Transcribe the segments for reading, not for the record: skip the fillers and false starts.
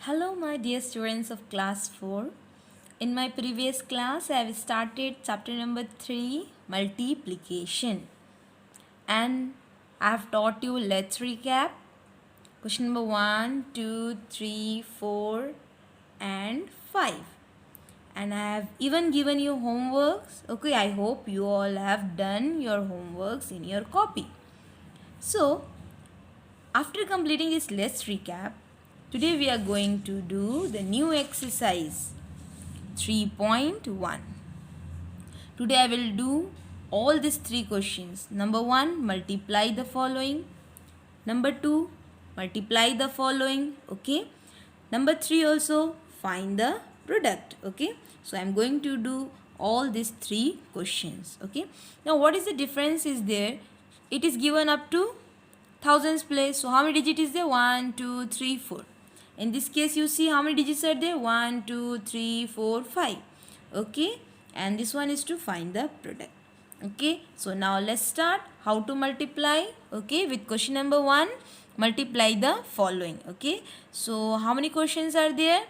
Hello, my dear students of class 4. In my previous class, I have started chapter number 3, multiplication. And I have taught you, let's recap. Question number 1, 2, 3, 4, and 5. And I have even given you homeworks. Okay, I hope you all have done your homeworks in your copy. So, after completing this, let's recap. Today we are going to do the new exercise 3.1. Today I will do all these three questions. Number 1, multiply the following. Number 2, multiply the following. Okay. Number 3 also, find the product. Okay. So I am going to do all these three questions. Okay. Now what is the difference is there? It is given up to thousands place. So how many digits is there? 1, 2, 3, 4. In this case, you see how many digits are there? 1, 2, 3, 4, 5. Okay. And this one is to find the product. Okay. So now let's start how to multiply. Okay. With question number 1, multiply the following. Okay. So how many questions are there?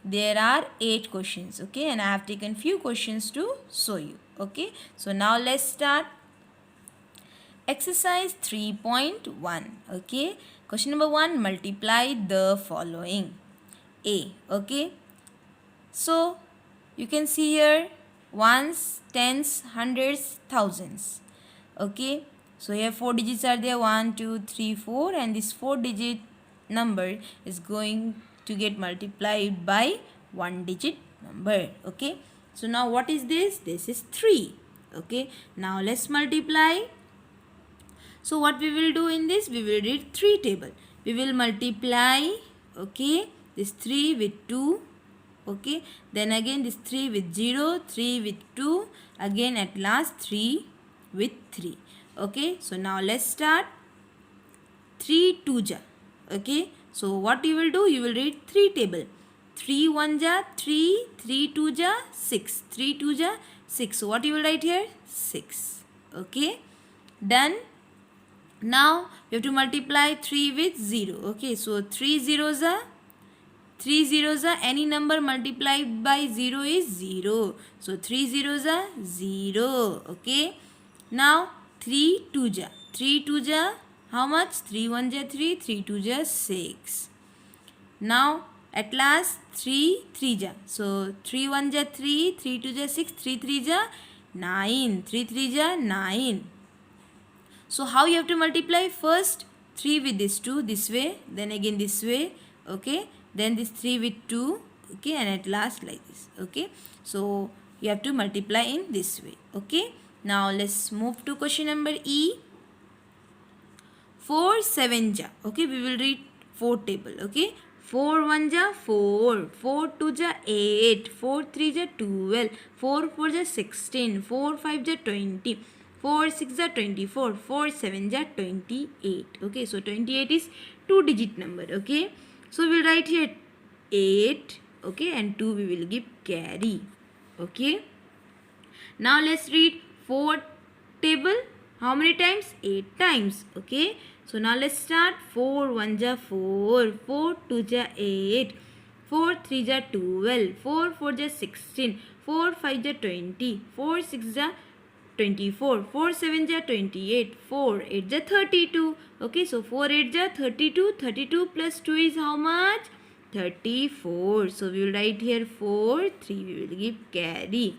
There are 8 questions. Okay. And I have taken few questions to show you. Okay. So now let's start. Exercise 3.1. Okay. Question number 1, multiply the following. A. Okay. So you can see here ones, tens, hundreds, thousands. Okay. So here 4 digits are there, 1, 2, 3, 4, and this 4 digit number is going to get multiplied by 1 digit number. Okay. So now what is this? This is 3. Okay. Now let's multiply. So what we will do in this? We will read 3 table. We will multiply, okay, this 3 with 2, okay. Then again this 3 with 0, 3 with 2, again at last 3 with 3. Okay, so now let's start. 3 2 ja, okay. So what you will do? You will read 3 table. 3 1 ja 3, 3 2 ja 6, 3 2 ja 6. So what you will write here? 6. Okay, done. Now you have to multiply 3 with 0. Okay, so 3 zeros are any number multiplied by 0 is 0. So 3 zeros are 0. Okay. Now 3 2 ja. 3 2 ja how much? 3 1 ja 3, 3 2 ja 6. Now at last 3 3 ja. So 3 1 ja 3, 3 2 ja 6, 3 3 ja 9, 3 3 ja 9. So how you have to multiply? First 3 with this 2 this way, then again this way, okay, then this 3 with 2, okay, and at last like this. Okay, so you have to multiply in this way. Okay, now let's move to question number E. 4 7 ja, okay, we will read 4 table. Okay, 4 1 ja 4, 4 2 ja 8, 4 3 ja 12, 4 4 ja 16, 4 5 ja 20, 4 6 are 24, 4 7 are 28. Okay, so 28 is 2 digit number. Okay, so we'll write here 8. Okay, and 2 we will give carry. Okay, now let's read 4 table. How many times? 8 times. Okay, so now let's start. 4 1 ja 4, 4 2 ja 8, 4 3 ja 12, 4 4 ja 16, 4 5 ja 20, 4 6 ja 24, 4 7 ja 28, 4 8 ja 32. Okay, so 4 8 ja 32, 32 plus 2 is how much? 34. So we will write here 4, 3 we will give carry.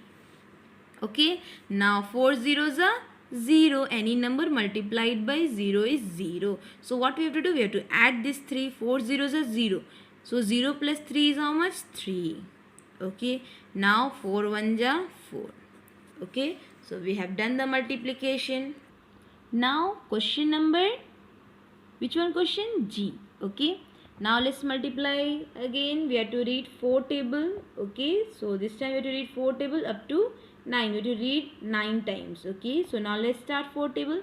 Okay, now 4 zeros are 0. Any number multiplied by 0 is 0. So what we have to do? We have to add this 3. 4 zeros are 0. So 0 plus 3 is how much? 3. Okay, now 4 1 ja 4. Okay, so we have done the multiplication. Now question number, which one question? G. Okay, now let's multiply again. We have to read 4 table. Okay, so this time we have to read 4 table up to 9. We have to read 9 times. Okay, so now let's start 4 table.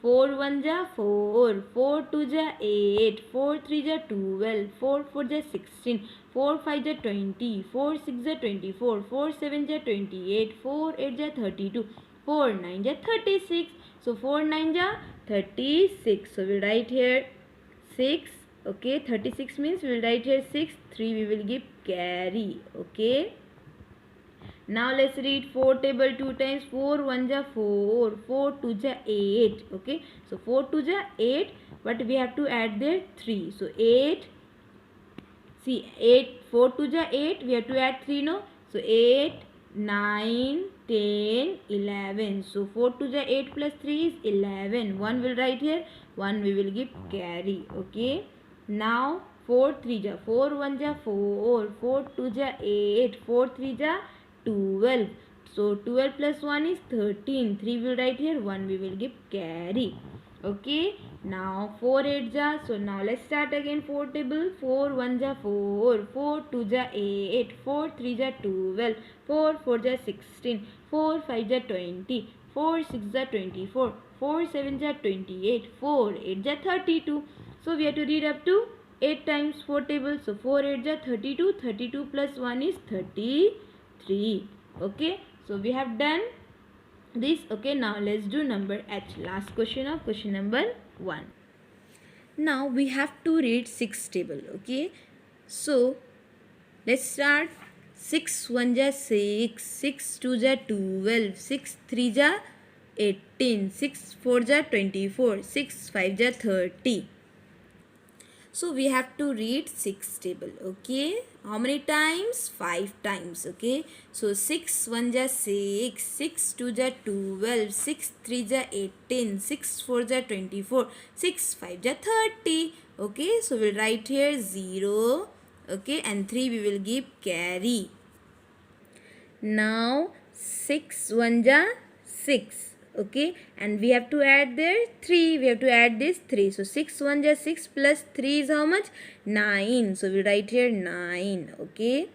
4 1 ja 4, 4 2 ja 8, 4 3 ja 12, 4 4 ja 16, 4 5 ja 20, 4 6 ja 24, 4 7 ja 28, 4 8 ja 32, 4 9 ja 36. So 4 9 ja 36. So we write here 6. Okay, 36 means we will write here 6, 3 we will give carry. Okay. Now let's read 4 table 2 times. 4 1 ja 4, 4 2 ja 8. Okay, so 4 2 ja 8, but we have to add there 3. So 8, see 8, 4 2 ja 8, we have to add 3, no? So 8, 9, 10, 11. So 4 2 ja 8 plus 3 is 11. 1 will write here, 1 we will give carry. Okay, now 4 3 ja 4, 1 ja 4, 4 2 ja 8, 4 3 ja 12. So 12 plus 1 is 13. 3 will write here, 1 we will give carry. Okay, now 4 8 ja, so now let's start again 4 table. 4 1 ja 4, 4 2 ja 8, 4 3 ja 12, 4 4 ja 16, 4 5 ja 20, 4 6 ja 24, 4 7 ja 28, 4 8 ja 32. So we have to read up to 8 times 4 tables. So 4 8 ja 32, 32 plus 1 is 33. Okay, so we have done this. Okay, now let's do number H, last question of question number 1. Now we have to read 6 table. Okay, so let's start. 6 1 ja 6, 6 2 ja 12, 6 3 ja 18, 6 4 ja 24, 6 5 ja 30. So we have to read 6 table. Okay, how many times? 5 times. Okay, so 6 1 ja 6, 6 2 ja 12, 6 3 ja 18, 6 4 ja 24, 6 5 ja 30. Okay, so we'll write here 0. Okay, and 3 we will give carry. Now 6 1 ja 6. Okay, and we have to add there 3. We have to add this 3. So 6 1 ja 6 plus 3 is how much? 9. So we write here 9. Okay,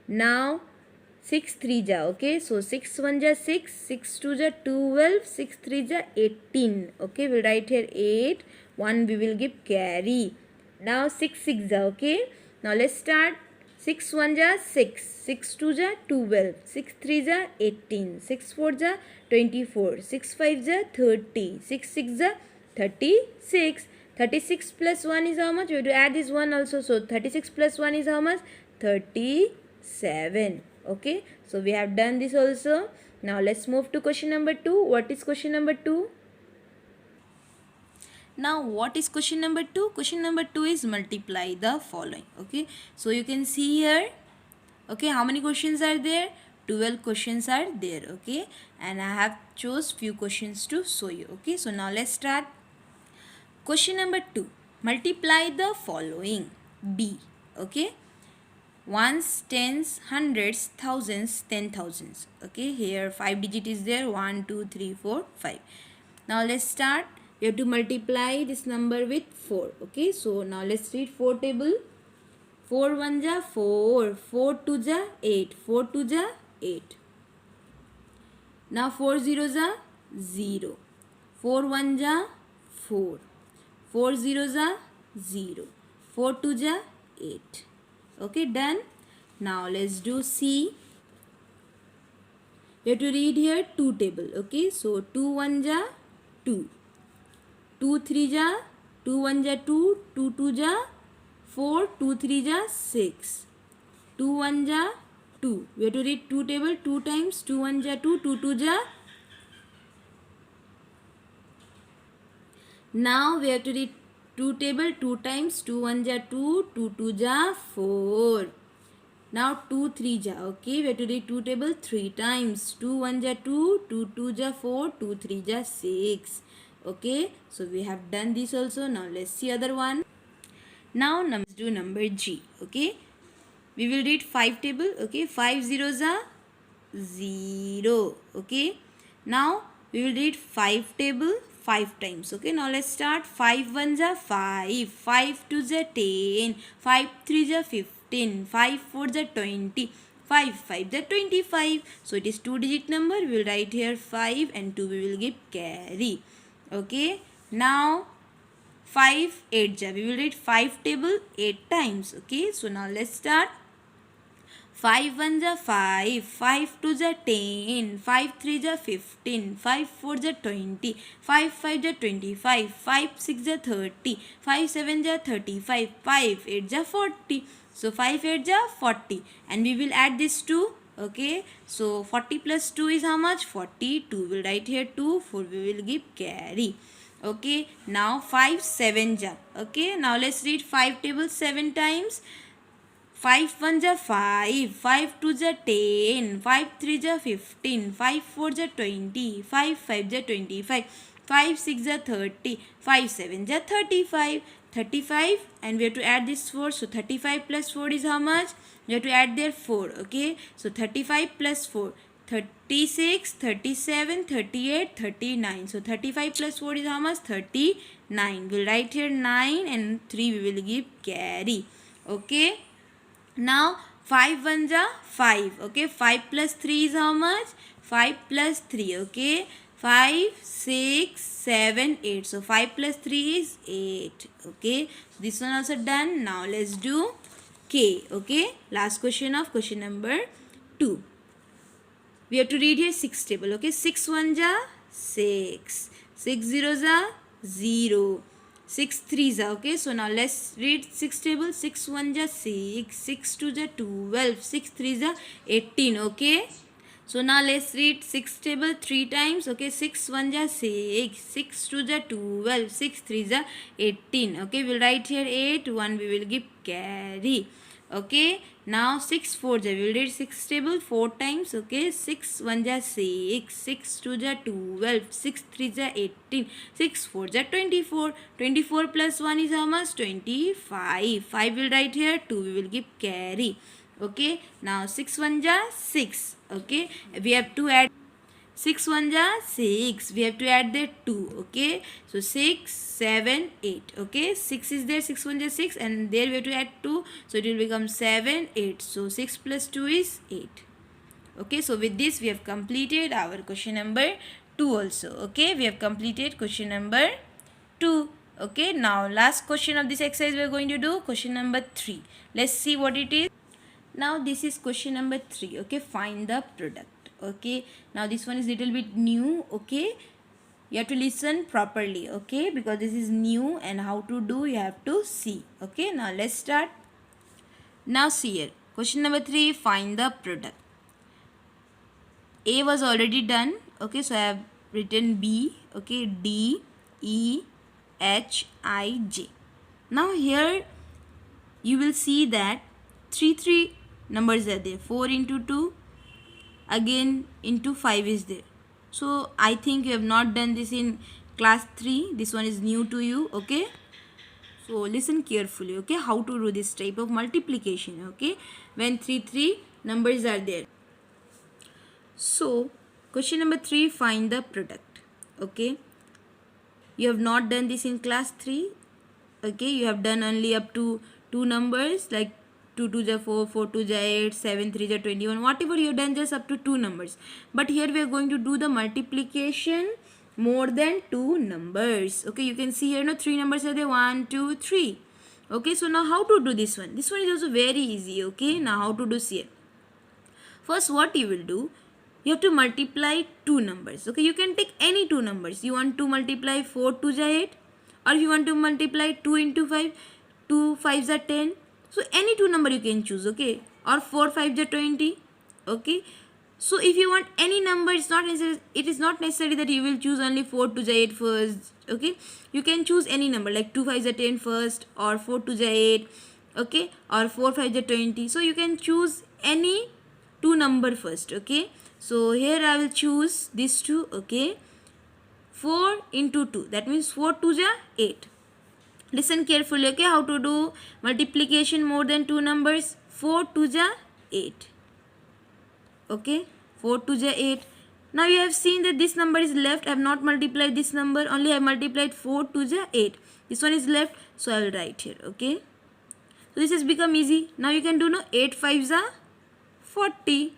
now 6 3 ja. Okay, so 6 1 ja 6, 6 2 ja 12, 6 3 ja 18. Okay, we write here 8. 1 we will give carry. Now 6 6 ja. Okay, now let's start. 6 1 ja 6, 6 2 ja 12, 6 3 ja 18, 6 4 ja 24, 6 5 ja 30, 6 6 ja 36. 36 plus 1 is how much? We have to add this 1 also. So 36 plus 1 is how much? 37. Okay, so we have done this also. Now let's move to question number 2. What is question number 2? Now what is question number 2? Question number 2 is multiply the following. Okay, so you can see here. Okay, how many questions are there? 12 questions are there. Okay, and I have chose few questions to show you. Okay, so now let's start. Question number 2, multiply the following. B. Okay, ones, tens, hundreds, thousands, 10,000s. Okay, here 5 digit is there. 1 2 3 4 5. Now let's start. You have to multiply this number with 4. Okay, so now let's read 4 table. 4 1 ja 4, 4 2 ja 8, 4 2 ja 8. Now 4 0 ja 0, 4 1 ja 4, 4 0 ja 0, 4 2 ja 8. Okay, done. Now let's do C. You have to read here 2 table. Okay, so 2 1 ja 2, 2 3 ja 2 1 ja 2, 2 2 ja 4, 2 3 ja 6, 2 1 ja 2. We have to read 2 table 2 times. 2 1 ja 2, 2 2 ja. Now we have to read 2 table 2 times. 2 1 ja 2, 2 2 ja 4. Now 2 3 ja. Okay, we have to read 2 table 3 times. 2 1 ja 2, 2 2 ja 4, 2 3 ja 6. Okay, so we have done this also. Now let's see other one. Now let's do number G. Okay, we will read 5 table. Okay, 5 zeros are 0. Okay, now we will read 5 table 5 times. Okay, now let's start. 5 1 are 5, 5 2 are 10, 5 3 are 15, 5 4 are 20, 5 5 are 25. So it is 2 digit number. We will write here 5 and 2 we will give carry. Okay, now 5 8 ja. We will read 5 table 8 times. Okay, so now let's start. 5 1 जा 5, 5 2 जा 10, 5 3 जा 15, 5 4 जा 20, 5 5 जा 25, 5 6 जा 30, 5 7 जा 35, 5 8 जा 40. So 5 8 ja 40, and we will add this 2. Okay, so 40 plus 2 is how much? 42. We'll write here 2, for we will give carry. Okay, now 5 7 ja. Okay, now let's read 5 tables 7 times. 5 1 ja 5, 5 2 ja 10, 5 3 ja 15, 5 4 ja 20, 5 5 ja 25, 5 6 ja 30, 5 7 ja 35. 35, and we have to add this 4. So 35 plus 4 is how much? We have to add there 4. Okay, so 35 plus 4, 36, 37, 38, 39. So 35 plus 4 is how much? 39. We'll write here 9 and 3 we will give carry. Okay, now 5 1 ja 5. Okay, 5 plus 3 is how much? 5 plus 3. Okay, 5 6 7 8. So 5 plus 3 is 8. Okay, so this one also done. Now let's do K. Okay, last question of question number 2. We have to read here 6 table. Okay, 6 1 ja 6, 6 0 ja 0, 6 3 ja. Okay, so now let's read 6 table. 6 1 ja 6, 6 2 ja 12, 6 3 ja 18. Okay, so now let's read 6 table 3 times. Okay, 6 1 ja 6, 6 2 ja 12, 6 3 ja 18. Okay, we'll write here 8, 1 we will give carry. Okay, now 6 4 ja, we will read 6 table 4 times. Okay, 6 1 ja 6, 6 2 ja 12, 6 3 ja 18, 6 4 ja 24. 24 plus 1 is how much? 25. 5 will write here, 2 we will give carry. Okay, now 6 1 ja 6. Okay, we have to add 6 1 ja 6, we have to add there 2. Okay, so 6 7 8. Okay, 6 is there, 6 1 ja 6, and there we have to add 2, so it will become 7 8. So 6 plus 2 is 8. Okay, so with this we have completed our question number 2 also. Okay, we have completed question number 2. Okay, now last question of this exercise we are going to do question number 3. Let's see what it is. Now this is question number 3. Okay, find the product. Okay, now this one is little bit new. Okay, you have to listen properly. Okay, because this is new, and how to do you have to see. Okay, now let's start. Now see here, question number 3, find the product. A was already done. Okay, so I have written B. Okay, D E H I J. Now here you will see that 3 numbers are there. 4 into 2, again into 5 is there. So I think you have not done this in class 3. This one is new to you. Okay, so listen carefully. Okay, how to do this type of multiplication. Okay, when 3 numbers are there. So question number 3, find the product. Okay, you have not done this in class 3. Okay, you have done only up to 2 numbers, like 2 2 ja 4, 4 2 ja 8, 7 3 ja 21, whatever you have done, just up to 2 numbers. But here we are going to do the multiplication more than 2 numbers. Okay, you can see here, no, 3 numbers are there, 1 2 3. Okay, so now how to do this one? This one is also very easy. Okay, now how to do here? First, what you will do, you have to multiply 2 numbers. Okay, you can take any 2 numbers. You want to multiply 4 2 ja 8, or if you want to multiply 2 into 5, 2 5 ja 10. So any 2 number you can choose. Okay, or 4 5 ja 20. Okay, so if you want any number, it is not necessary that you will choose only 4 2 ja 8 first. Okay, you can choose any number, like 2 5 ja 10 first, or 4 2 ja 8. Okay, or 4 5 ja 20. So you can choose any 2 number first. Okay, so here I will choose these 2. Okay, 4 into 2, that means 4 2 ja 8. Listen carefully. Okay, how to do multiplication more than 2 numbers. 4 2 ja 8. Okay, 4 2 ja 8. Now you have seen that this number is left. I have not multiplied this number, only I have multiplied 4 2 ja 8. This one is left, so I will write here. Okay, so this has become easy. Now you can do, no, 8 5 ja 40,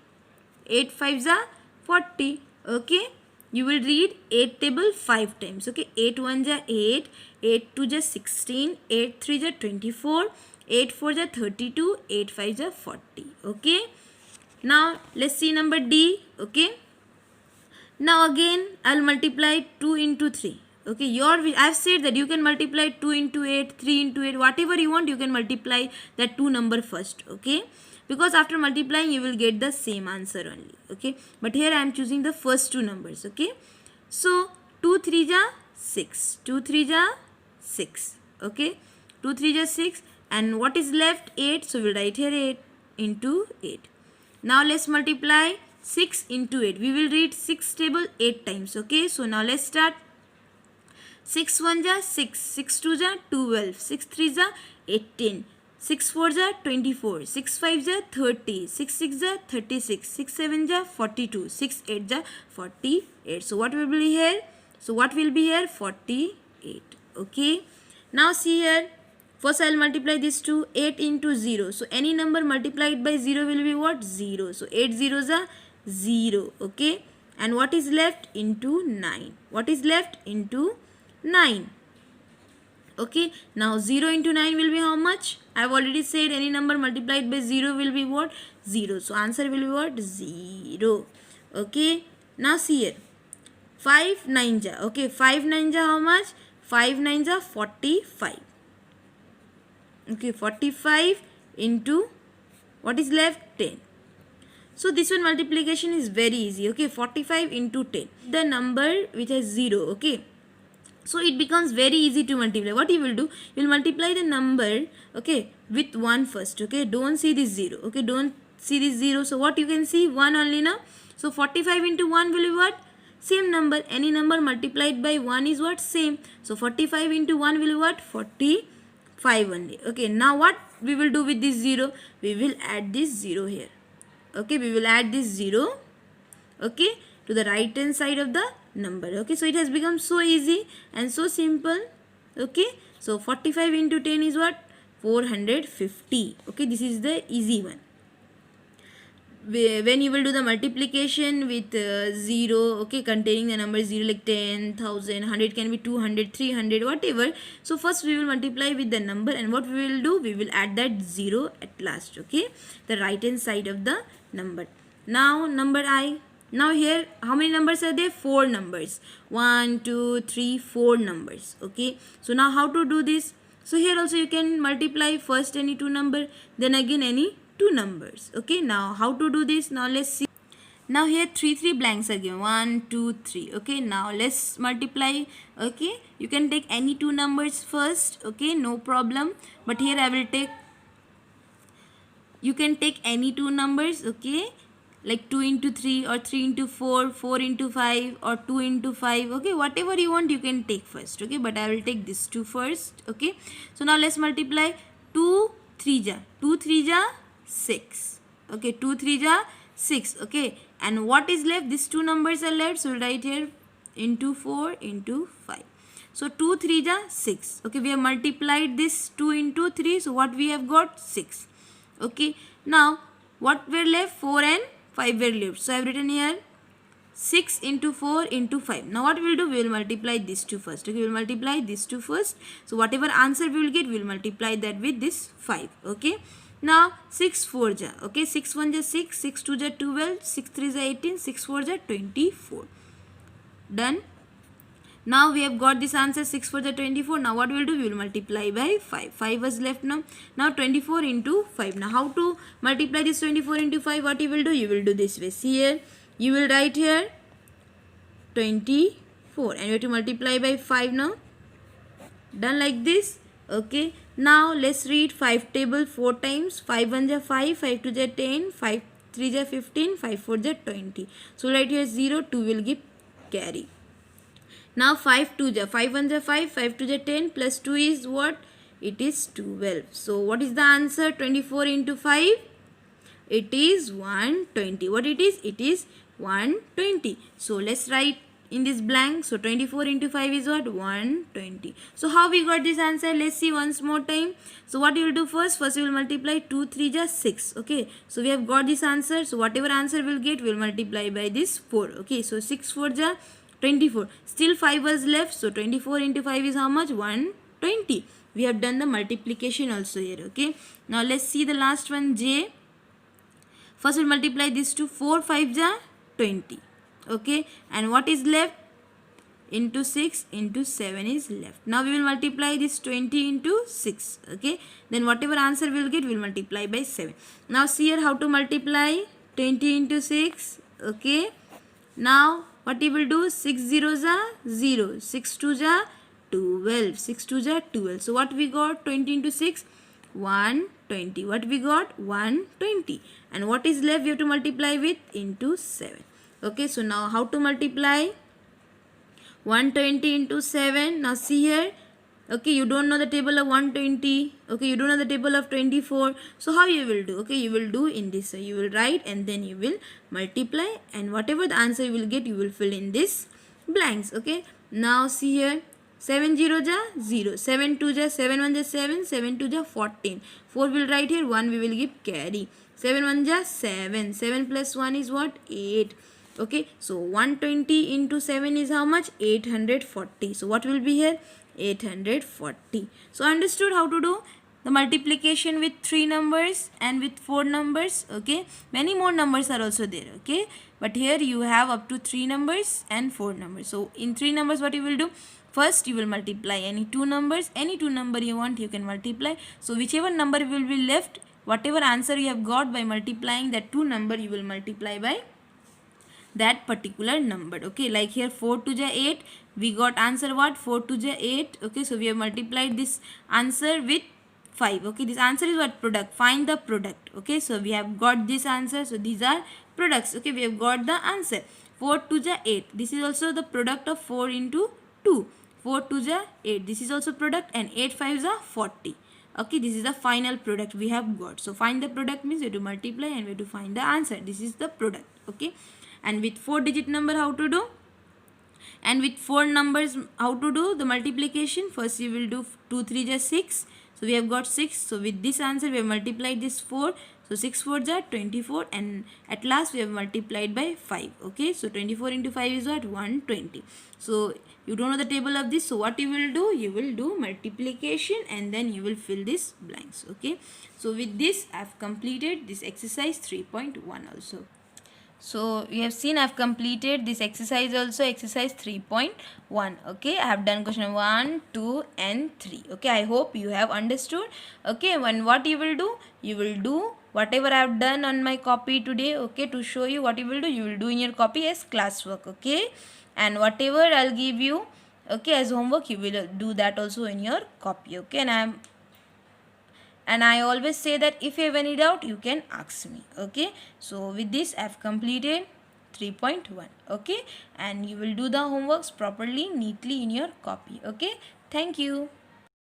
8 5 ja 40. Okay, you will read 8 table 5 times. Okay, 8 1 ja 8, 8 2 ja 16, 8 3 ja 24, 8 4 ja 32, 8 5 ja 40. Okay, Now let's see number D. Okay. Now again I'll multiply 2 into 3. Okay, I've said that you can multiply 2 into 8, 3 into 8, whatever you want, you can multiply that 2 number first. Okay, because after multiplying you will get the same answer only. Okay, but here I am choosing the first two numbers. Okay, so 2 3 ja 6, 2 3 ja 6. Okay, 2 3 ja 6, and what is left? 8. So we'll write here 8 into 8. Now let's multiply 6 into 8. We will read 6 table 8 times. Okay, so now let's start. 6 1 ja 6, 6 2 ja 12, 6 3 ja 18, 6 4 ja 24, 6 5 ja 30, 6 6 ja 36, 6 7 ja 42, 6 8 ja 48. So what will be here? So what will be here? 48. Okay. Now see here. First I will multiply this to 8 into 0. So any number multiplied by 0 will be what? 0. So 8 zeros are 0. Okay. And what is left? Into 9. What is left? Into 9. Okay. Now 0 into 9 will be how much? I have already said any number multiplied by 0 will be what? 0. So answer will be what? 0. Okay. Now see here. 5 9 ja. Okay. 5 9 ja how much? 5 9 ja 45. Okay, 45 into what is left? 10. So this one multiplication is very easy. Okay, 45 into 10. The number which has 0. Okay. So it becomes very easy to multiply. What you will do? You will multiply the number, okay, with 1 first. Okay, don't see this 0. Okay, don't see this 0. So what you can see? 1 only now. So 45 into 1 will be what? Same number. Any number multiplied by 1 is what? Same. So 45 into 1 will be what? 45 only. Okay, now what we will do with this 0? We will add this 0 here. Okay, we will add this 0, okay, to the right hand side of the number. Okay, so it has become so easy and so simple. Okay, so 45 into 10 is what? 450. Okay, this is the easy one. When you will do the multiplication with 0, okay, containing the number 0, like 10, 1000, 100 can be 200, 300, whatever. So first we will multiply with the number, and what we will do? We will add that 0 at last. Okay, the right hand side of the number. Now number I. Now here how many numbers are there? 4 numbers. 1 2 3 4 numbers. Okay, so now how to do this? So here also you can multiply first any 2 number, then again any 2 numbers. Okay, now how to do this? Now let's see. Now here 3 blanks are given. 1 2 3. Okay, now let's multiply. Okay, you can take any 2 numbers first. Okay, no problem, but here I will take, you can take any 2 numbers. Okay, like 2 into 3 or 3 into 4, 4 into 5 or 2 into 5. Okay, whatever you want you can take first. Okay, but I will take this 2 first. Okay, so now let's multiply. 2 3 ja 2 3 ja 6. Okay, 2 3 ja 6. Okay, and what is left? These 2 numbers are left, so we'll write here into 4 into 5. So 2 3 ja 6. Okay, we have multiplied this 2 into 3, so what we have got? 6. Okay, now what were left? 4 and 5 were left. So I have written here 6 into 4 into 5. Now what we will do? We will multiply these two first. Okay, we will multiply these two first. So whatever answer we will get, we will multiply that with this 5. Okay. Now 6 4 ja. Okay, 6 1 ja 6, 6 2 ja 12, 6 3 ja 18, 6 4 ja 24. Done. Now we have got this answer 6 4 ja 24. Now what we will do? We will multiply by 5. 5 was left now. Now 24 into 5. Now how to multiply this 24 into 5? What you will do? You will do this way. See here. You will write here 24 and you have to multiply by 5 now. Done like this. Okay. Now let's read 5 table 4 times. 5 1 ja 5, 5 2 ja 10, 5 3 ja 15, 5 4 ja 20. So write here 0, 2 will give carry. Now 5 2 ja 5 1 ja 5, 5 2 ja 10 plus 2 is what? It is 12. So what is the answer? 24 into 5? It is 120. What it is? It is 120. So let's write in this blank. So 24 into 5 is what? 120. So how we got this answer? Let's see once more time. So what you will do first? First you will multiply 2 3 ja 6. Okay. So we have got this answer. So whatever answer we'll get, we'll multiply by this 4. Okay. So 6 4 ja 24. Still 5 was left. So 24 into 5 is how much? 120. We have done the multiplication also here. Okay. Now let's see the last one, J. First we'll multiply this to 4 5 ja 20. Okay, and what is left? Into 6 into 7 is left. Now we will multiply this 20 into 6. Okay, then whatever answer we'll get, we'll multiply by 7. Now see here how to multiply 20 into 6. Okay, now what we will do? 6 zeros are 0, 6 2s are 12, 6 2s are 12. So what we got? 20 into 6, 120. What we got? 120. And what is left? We have to multiply with into 7. Okay, so now how to multiply? 120 into 7. Now see here. Okay, you don't know the table of 120. Okay, you don't know the table of 24. So how you will do? Okay, you will do in this. So you will write and then you will multiply, and whatever the answer you will get, you will fill in this blanks. Okay, now see here. 7 0 ja 0, 7 2 ja 7 1 ja 7, 7 2 ja 14. 4 will write here, 1 we will give carry. 7 1 ja 7, 7 plus 1 is what? 8. Okay, so 120 into 7 is how much? 840. So what will be here? 840. So understood how to do the multiplication with 3 numbers and with 4 numbers. Okay, many more numbers are also there. Okay, but here you have up to 3 numbers and 4 numbers. So in 3 numbers, what you will do? First you will multiply any 2 numbers, any 2 number you want you can multiply. So whichever number will be left, whatever answer you have got by multiplying that 2 number, you will multiply by that particular number. Okay, like here 4 2 ja 8, we got answer what? 4 2 ja 8. Okay, so we have multiplied this answer with 5. Okay, this answer is what? Product. Find the product. Okay, so we have got this answer. So these are products. Okay, we have got the answer. 4 2 ja 8. This is also the product of 4 into 2. 4 2 ja 8. This is also product, and 8 5 ja 40. Okay, this is the final product we have got. So find the product means we have to multiply and we have to find the answer. This is the product. Okay, and with 4 digit number how to do? And with 4 numbers how to do the multiplication? First you will do 2 3 ja 6. So we have got 6. So with this answer we have multiplied this 4. So 6 4 ja 24, and at last we have multiplied by 5. Okay, so 24 into 5 is what? 120. So you don't know the table of this, so what you will do? You will do multiplication and then you will fill this blanks. Okay, so with this I have completed this exercise 3.1 also. So you have seen I have completed this exercise also, exercise 3.1. Okay, I have done question 1, 2 and 3. Okay, I hope you have understood. Okay, and what you will do? You will do whatever I have done on my copy today. Okay, to show you what you will do, you will do in your copy as classwork. Okay, and whatever I'll give you, okay, as homework, you will do that also in your copy. Okay, and I always say that if you have any doubt, you can ask me. Okay, so with this I have completed 3.1. Okay, and you will do the homeworks properly, neatly in your copy. Okay, thank you.